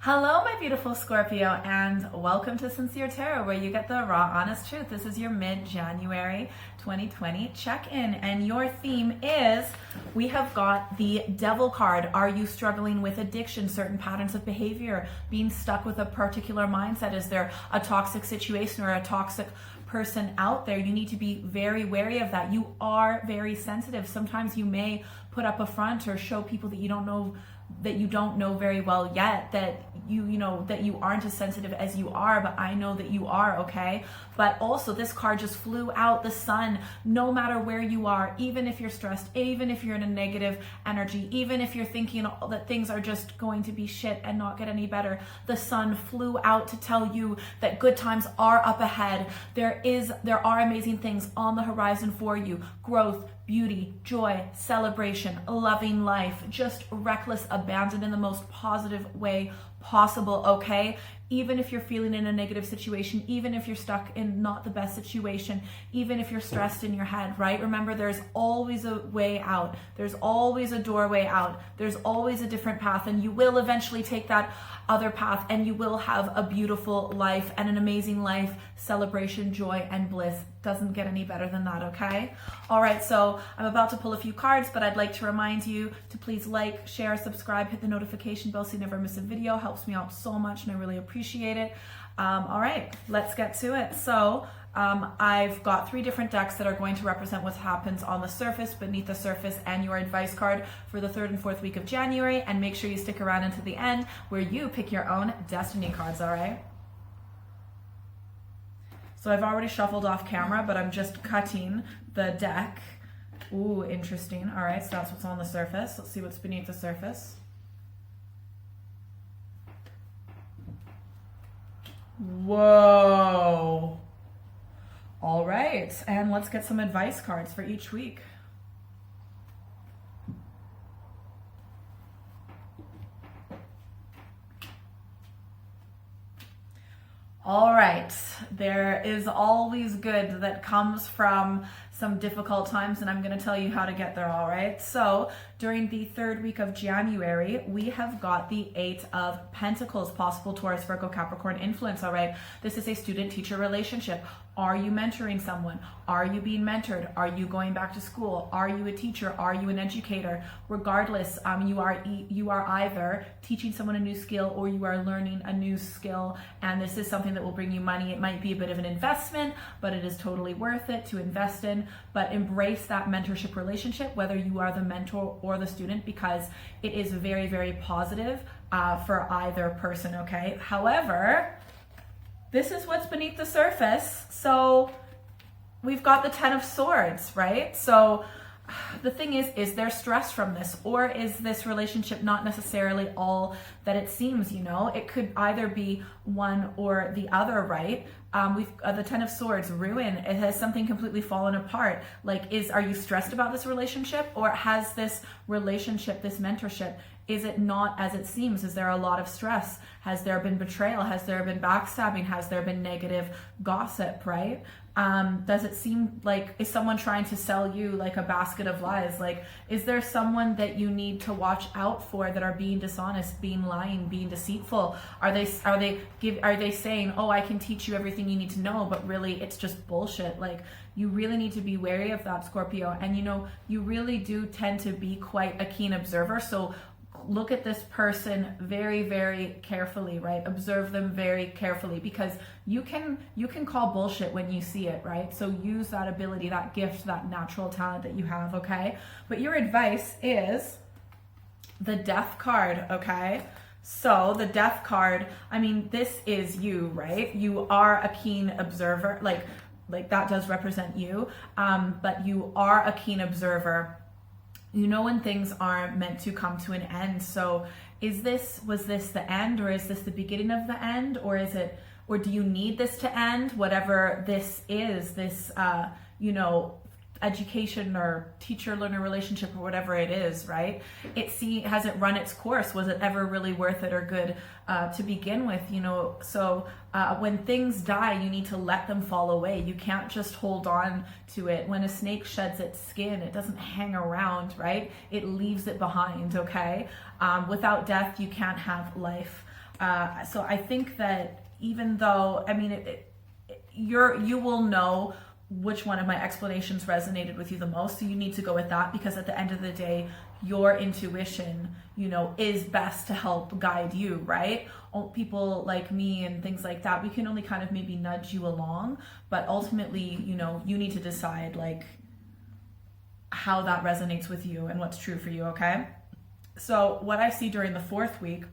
Hello, my beautiful Scorpio, and welcome to Sincere Tarot, where you get the raw, honest truth. This is your mid-January 2020 check-in, and your theme is, we have got the Devil card. Are you struggling with addiction, certain patterns of behavior, being stuck with a particular mindset? Is there a toxic situation or a toxic person out there? You need to be very wary of that. You are very sensitive. Sometimes you may put up a front or show people that you don't know very well yet, that that you aren't as sensitive as you are, but I know that you are, okay? But also, this card just flew out, the sun. No matter where you are, even if you're stressed, even if you're in a negative energy, even if you're thinking that things are just going to be shit and not get any better, the sun flew out to tell you that good times are up ahead. There are amazing things on the horizon for you. Growth, beauty, joy, celebration, loving life, just reckless abandon in the most positive way possible, okay? Even if you're feeling in a negative situation, even if you're stuck in not the best situation, even if you're stressed in your head, right? Remember, there's always a way out. There's always a doorway out. There's always a different path, and you will eventually take that other path, and you will have a beautiful life and an amazing life, celebration, joy, and bliss. Doesn't get any better than that, okay? All right, so I'm about to pull a few cards, but I'd like to remind you to please like, share, subscribe, hit the notification bell so you never miss a video. Helps me out so much, and I really appreciate it. All right, let's get to it. So I've got 3 different decks that are going to represent what happens on the surface, beneath the surface, and your advice card for the 3rd and 4th week of January. And make sure you stick around until the end, where you pick your own destiny cards, all right? So I've already shuffled off camera, but I'm just cutting the deck. Ooh, interesting. All right, so that's what's on the surface. Let's see what's beneath the surface. Whoa. All right, and let's get some advice cards for each week. All right, there is always good that comes from some difficult times, and I'm going to tell you how to get there, all right? So during the 3rd week of January, we have got the 8 of Pentacles, possible Taurus, Virgo, Capricorn influence, all right? This is a student-teacher relationship. Are you mentoring someone? Are you being mentored? Are you going back to school? Are you a teacher? Are you an educator? Regardless, you are either teaching someone a new skill or you are learning a new skill, and this is something that will bring you money. It might be a bit of an investment, but it is totally worth it to invest in. But embrace that mentorship relationship, whether you are the mentor or the student, because it is very, very positive for either person, okay? However, this is what's beneath the surface. So we've got the 10 of Swords, right? So the thing is there stress from this, or is this relationship not necessarily all that it seems? It could either be one or the other, right? We've the 10 of Swords, ruin. It has something completely fallen apart. Are you stressed about this relationship, or has this relationship, this mentorship, is it not as it seems? Is there a lot of stress? Has there been betrayal? Has there been backstabbing? Has there been negative gossip, right? Does it seem like, is someone trying to sell you like a basket of lies? Is there someone that you need to watch out for that are being dishonest, being lying, being deceitful? Are they saying, oh, I can teach you everything you need to know, but really it's just bullshit? You really need to be wary of that, Scorpio. And you really do tend to be quite a keen observer. So look at this person very, very carefully, right? Observe them very carefully, because you can call bullshit when you see it, right? So use that ability, that gift, that natural talent that you have, okay? But your advice is the Death card, okay? So the Death card, this is you, right? You are a keen observer, like that does represent you, but you are a keen observer. When things are meant to come to an end. So was this the end, or is this the beginning of the end, or do you need this to end? Whatever this is, this, education or teacher-learner relationship, or whatever it is, right? Has it run its course? Was it ever really worth it or good to begin with? So when things die, you need to let them fall away. You can't just hold on to it. When a snake sheds its skin, it doesn't hang around, right? It leaves it behind, okay? Without death, you can't have life. So I think that even though, I mean, you will know which one of my explanations resonated with you the most. So you need to go with that, because at the end of the day, your intuition, you know, is best to help guide you, right? People like me and things like that, we can only kind of maybe nudge you along, but ultimately, you know, you need to decide like how that resonates with you and what's true for you, okay? So what I see during the 4th week,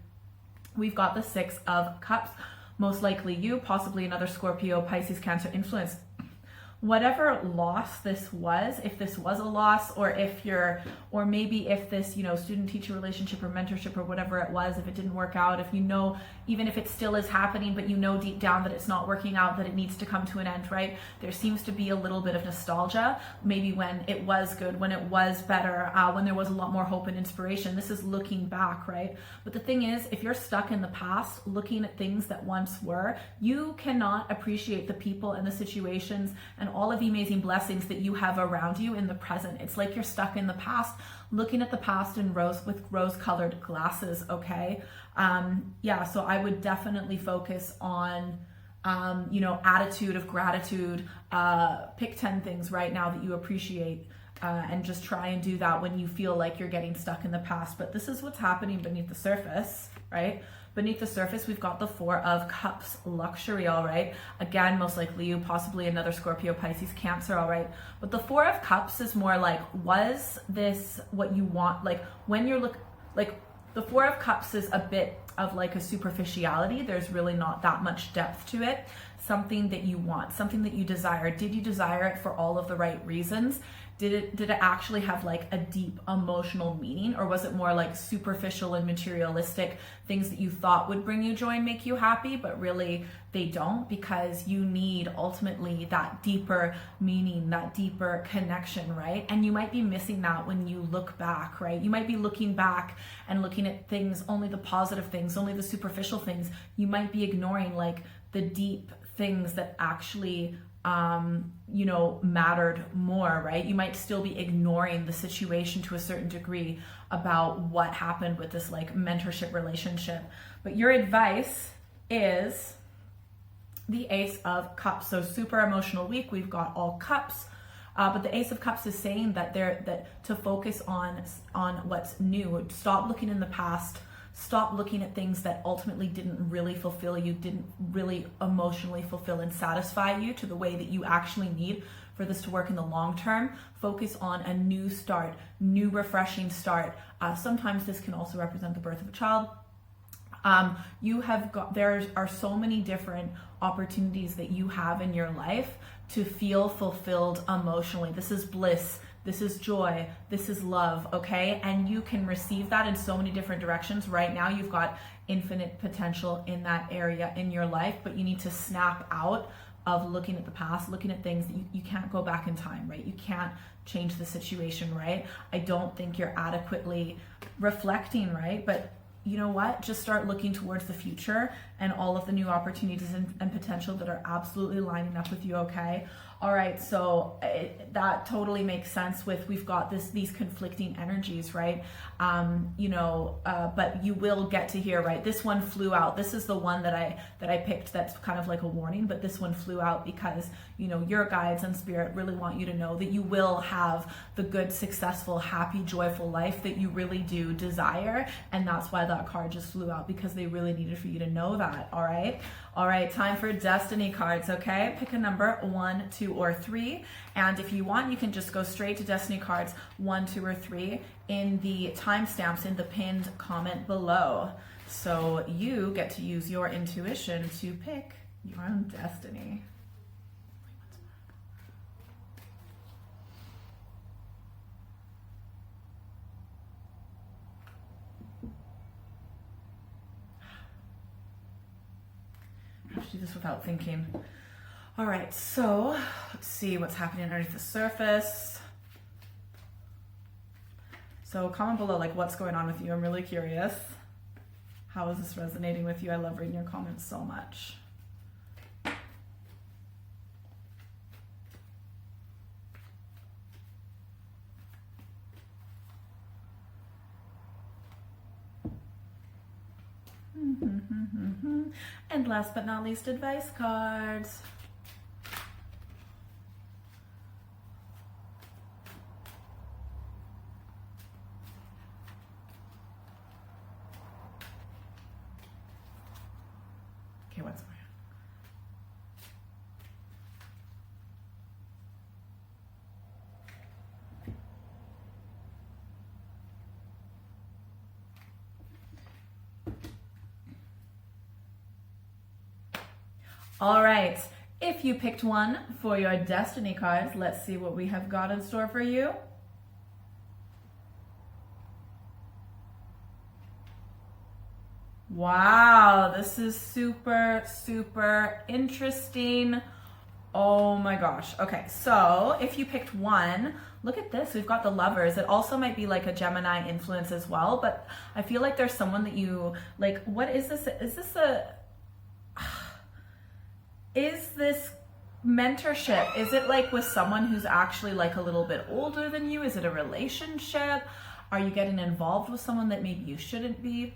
we've got the 6 of Cups, most likely you, possibly another Scorpio, Pisces, Cancer influence. Whatever loss this was, if this was a loss, or if you're, or maybe if this, you know, student-teacher relationship or mentorship or whatever it was, if it didn't work out, if you know, even if it still is happening, but you know deep down that it's not working out, that it needs to come to an end, right? There seems to be a little bit of nostalgia, maybe when it was good, when it was better, when there was a lot more hope and inspiration. This is looking back, right? But the thing is, if you're stuck in the past, looking at things that once were, you cannot appreciate the people and the situations and all of the amazing blessings that you have around you in the present. It's like you're stuck in the past, looking at the past in rose-colored glasses, okay? Yeah, so I would definitely focus on, you know, attitude of gratitude. Pick 10 things right now that you appreciate, and just try and do that when you feel like you're getting stuck in the past. But this is what's happening beneath the surface, right? Beneath the surface, we've got the 4 of Cups, luxury, all right? Again, most likely you, possibly another Scorpio, Pisces, Cancer, all right? But the 4 of Cups is more like, was this what you want? Like when you're like the 4 of Cups is a bit of like a superficiality. There's really not that much depth to it. Something that you want, something that you desire. Did you desire it for all of the right reasons? Did it actually have like a deep emotional meaning, or was it more like superficial and materialistic things that you thought would bring you joy and make you happy, but really they don't, because you need ultimately that deeper meaning, that deeper connection, right? And you might be missing that when you look back, right? You might be looking back and looking at things, only the positive things, only the superficial things. You might be ignoring like the deep things that actually you know, mattered more, right? You might still be ignoring the situation to a certain degree about what happened with this like mentorship relationship. But your advice is the Ace of Cups. So super emotional week. We've got all cups. But the Ace of Cups is saying that to focus on what's new. Stop looking in the past. Stop looking at things that ultimately didn't really fulfill you, didn't really emotionally fulfill and satisfy you to the way that you actually need for this to work in the long term. Focus on a new start, new refreshing start. Sometimes this can also represent the birth of a child. There are so many different opportunities that you have in your life to feel fulfilled emotionally. This is bliss. This is joy, this is love, okay? And you can receive that in so many different directions. Right now, you've got infinite potential in that area in your life, but you need to snap out of looking at the past, looking at things that you can't go back in time, right? You can't change the situation, right? I don't think you're adequately reflecting, right? But you know what? Just start looking towards the future and all of the new opportunities and potential that are absolutely lining up with you, okay? All right, so that totally makes sense with, we've got these conflicting energies, right? But you will get to hear, right? This one flew out. This is the one that I picked that's kind of like a warning, but this one flew out because, you know, your guides and spirit really want you to know that you will have the good, successful, happy, joyful life that you really do desire. And that's why that card just flew out, because they really needed for you to know that, all right? All right, time for destiny cards, okay? Pick a number, 1, 2, or 3. And if you want, you can just go straight to destiny cards 1, 2, or 3 in the timestamps in the pinned comment below. So you get to use your intuition to pick your own destiny. I have to do this without thinking. All right, so let's see what's happening underneath the surface. So comment below, like, what's going on with you. I'm really curious. How is this resonating with you? I love reading your comments so much. And last but not least, advice cards. Okay, once more. All right, if you picked one for your destiny cards, let's see what we have got in store for you. Wow, this is super, super interesting. Oh my gosh. Okay, so if you picked one, look at this. We've got the Lovers. It also might be like a Gemini influence as well, but I feel like there's someone that you, like, what is this? Is this mentorship? Is it like with someone who's actually like a little bit older than you? Is it a relationship? Are you getting involved with someone that maybe you shouldn't be?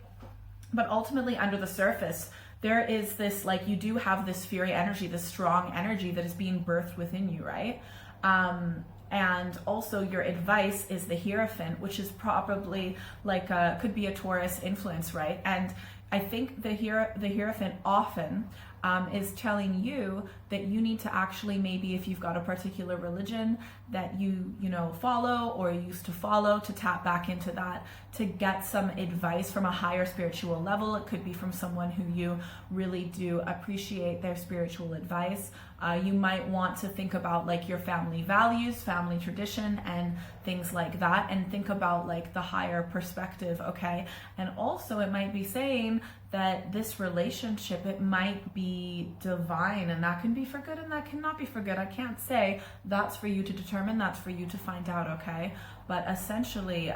But ultimately, under the surface, there is this, like, you do have this fiery energy, this strong energy that is being birthed within you, right? And also your advice is the Hierophant, which is probably like could be a Taurus influence, right? And I think the Hierophant often is telling you that you need to actually, maybe if you've got a particular religion that you know follow or used to follow, to tap back into that, to get some advice from a higher spiritual level. It could be from someone who you really do appreciate their spiritual advice. You might want to think about like your family values, family tradition, and things like that, and think about like the higher perspective, okay? And also it might be saying that this relationship, it might be divine, and that can be for good and that cannot be for good. I can't say. That's for you to determine, that's for you to find out, okay? But essentially,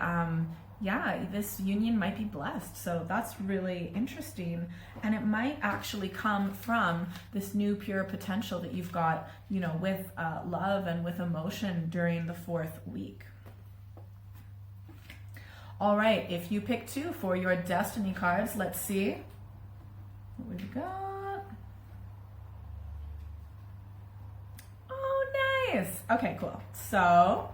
yeah, this union might be blessed. So that's really interesting. And it might actually come from this new pure potential that you've got, you know, with love and with emotion during the 4th week. All right, if you pick 2 for your destiny cards, let's see what we've got. Oh, nice. Okay, cool. So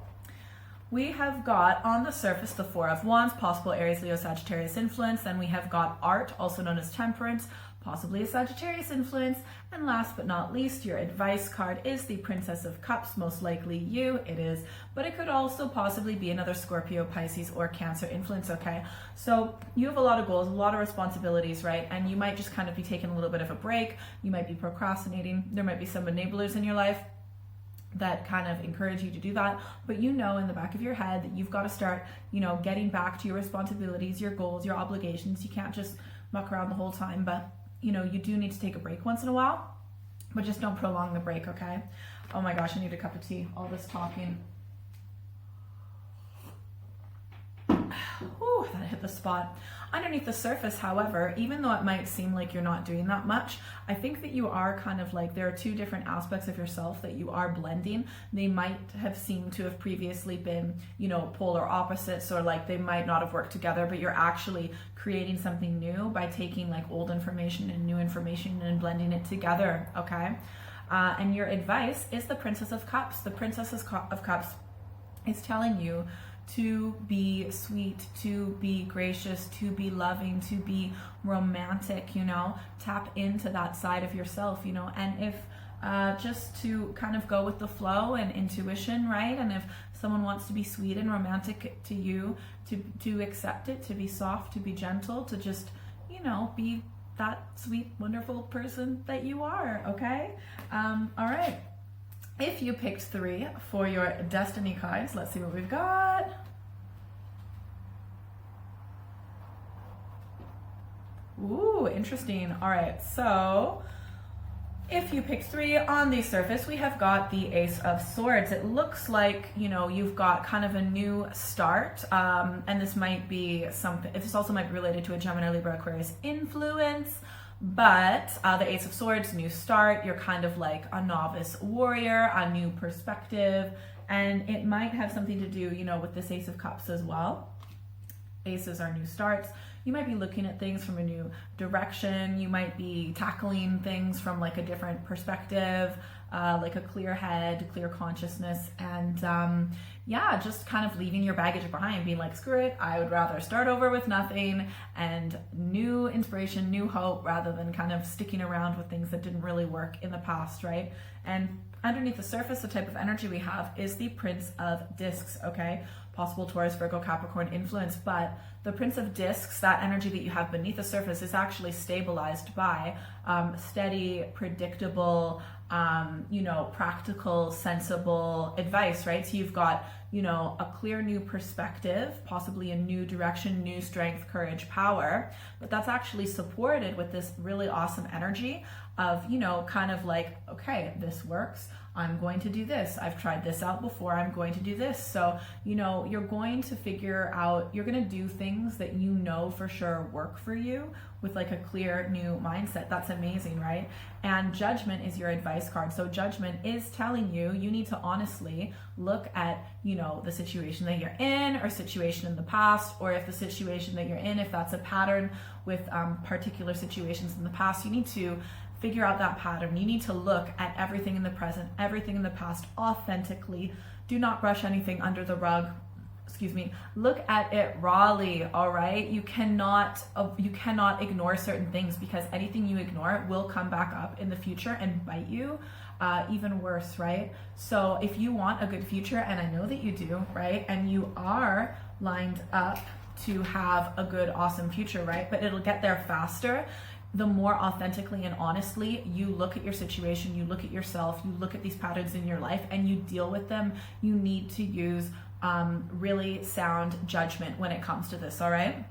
we have got on the surface the 4 of Wands, possible Aries, Leo, Sagittarius influence. Then we have got Art, also known as Temperance, possibly a Sagittarius influence. And last but not least, your advice card is the Princess of Cups, most likely you, it is, but it could also possibly be another Scorpio, Pisces, or Cancer influence, okay? So you have a lot of goals, a lot of responsibilities, right? And you might just kind of be taking a little bit of a break. You might be procrastinating. There might be some enablers in your life that kind of encourage you to do that, but you know in the back of your head that you've got to start, you know, getting back to your responsibilities, your goals, your obligations. You can't just muck around the whole time, but you know, you do need to take a break once in a while, but just don't prolong the break, okay? Oh my gosh, I need a cup of tea. All this talking. Whew, that hit the spot. Underneath the surface, however, even though it might seem like you're not doing that much, I think that you are kind of like, there are 2 different aspects of yourself that you are blending. They might have seemed to have previously been, you know, polar opposites, or like they might not have worked together, but you're actually creating something new by taking like old information and new information and blending it together, okay? And your advice is the Princess of Cups. The Princess of Cups is telling you to be sweet, to be gracious, to be loving, to be romantic, you know, tap into that side of yourself, you know, and if just to kind of go with the flow and intuition, right? And if someone wants to be sweet and romantic to you, to accept it, to be soft, to be gentle, to just, you know, be that sweet, wonderful person that you are, okay? All right. If you picked 3 for your destiny cards, let's see what we've got. Ooh, interesting. All right, so if you picked 3 on the surface, we have got the Ace of Swords. It looks like, you know, you've got kind of a new start, and this might be something, this also might be related to a Gemini, Libra, Aquarius influence. But the Ace of Swords, new start, you're kind of like a novice warrior, a new perspective, and it might have something to do, you know, with this Ace of Cups as well. Aces are new starts. you might be looking at things from a new direction. You might be tackling things from like a different perspective, like a clear head, clear consciousness, and yeah, just kind of leaving your baggage behind, being like, screw it, I would rather start over with nothing and new inspiration, new hope, rather than kind of sticking around with things that didn't really work in the past, right? And underneath the surface, the type of energy we have is the Prince of Discs, okay? Possible Taurus, Virgo, Capricorn influence, but the Prince of Discs, that energy that you have beneath the surface, is actually stabilized by steady, predictable, practical, sensible advice, right? So you've got, a clear new perspective, possibly a new direction, new strength, courage, power, but that's actually supported with this really awesome energy of, kind of like, okay, this works. I'm going to do this. I've tried this out before. I'm going to do this. So, you're going to figure out, you're going to do things that for sure work for you with like a clear new mindset. That's amazing, right? And Judgment is your advice card. So Judgment is telling you, you need to honestly look at, the situation that you're in, or situation in the past, or if the situation that you're in, if that's a pattern with particular situations in the past, you need to figure out that pattern. You need to look at everything in the present, everything in the past authentically. Do not brush anything under the rug. Look at it rawly, all right? You cannot ignore certain things, because anything you ignore will come back up in the future and bite you, even worse, right? So if you want a good future, and I know that you do, right? And you are lined up to have a good, awesome future, right? But it'll get there faster the more authentically and honestly you look at your situation, you look at yourself, you look at these patterns in your life, and you deal with them. You need to use really sound judgment when it comes to this, all right?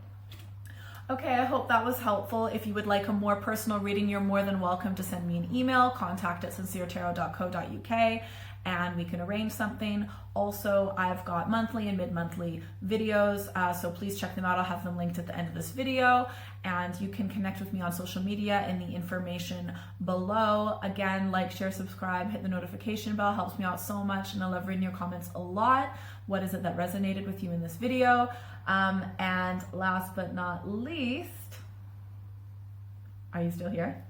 Okay, I hope that was helpful. If you would like a more personal reading, you're more than welcome to send me an email, contact@sinceretarot.co.uk, and we can arrange something. Also, I've got monthly and mid-monthly videos, so please check them out. I'll have them linked at the end of this video, and you can connect with me on social media in the information below. Again, like, share, subscribe, hit the notification bell, helps me out so much, and I love reading your comments a lot. What is it that resonated with you in this video? And last but not least, are you still here?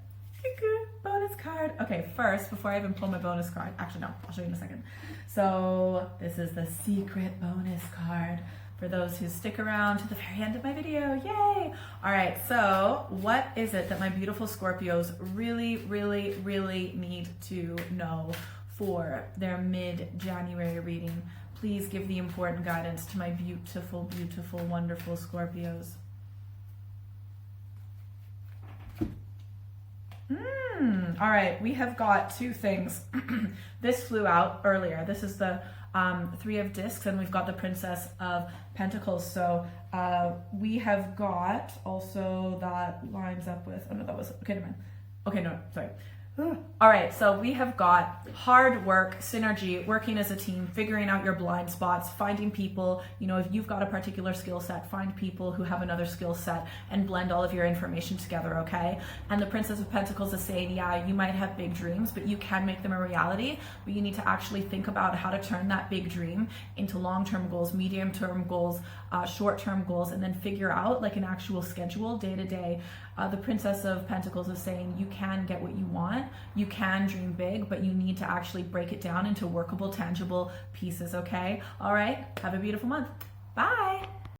Bonus card. Okay, first, before I even pull my bonus card, actually no, I'll show you in a second. So this is the secret bonus card for those who stick around to the very end of my video. Yay! All right, so what is it that my beautiful Scorpios really, really, really need to know for their mid-January reading? Please give the important guidance to my beautiful, beautiful, wonderful Scorpios. All right, we have got two things. This flew out earlier. This is the Three of Discs, and we've got the Princess of Pentacles. So we have got also that lines up with, oh no, that was, okay, never mind. Okay, no, sorry. All right, so we have got hard work, synergy, working as a team, figuring out your blind spots, finding people, if you've got a particular skill set, find people who have another skill set and blend all of your information together, okay? And the Princess of Pentacles is saying, yeah, you might have big dreams, but you can make them a reality, but you need to actually think about how to turn that big dream into long-term goals, medium-term goals, short-term goals, and then figure out like an actual schedule day to day. The Princess of Pentacles is saying you can get what you want, you can dream big, but you need to actually break it down into workable, tangible pieces, okay? All right, have a beautiful month. Bye.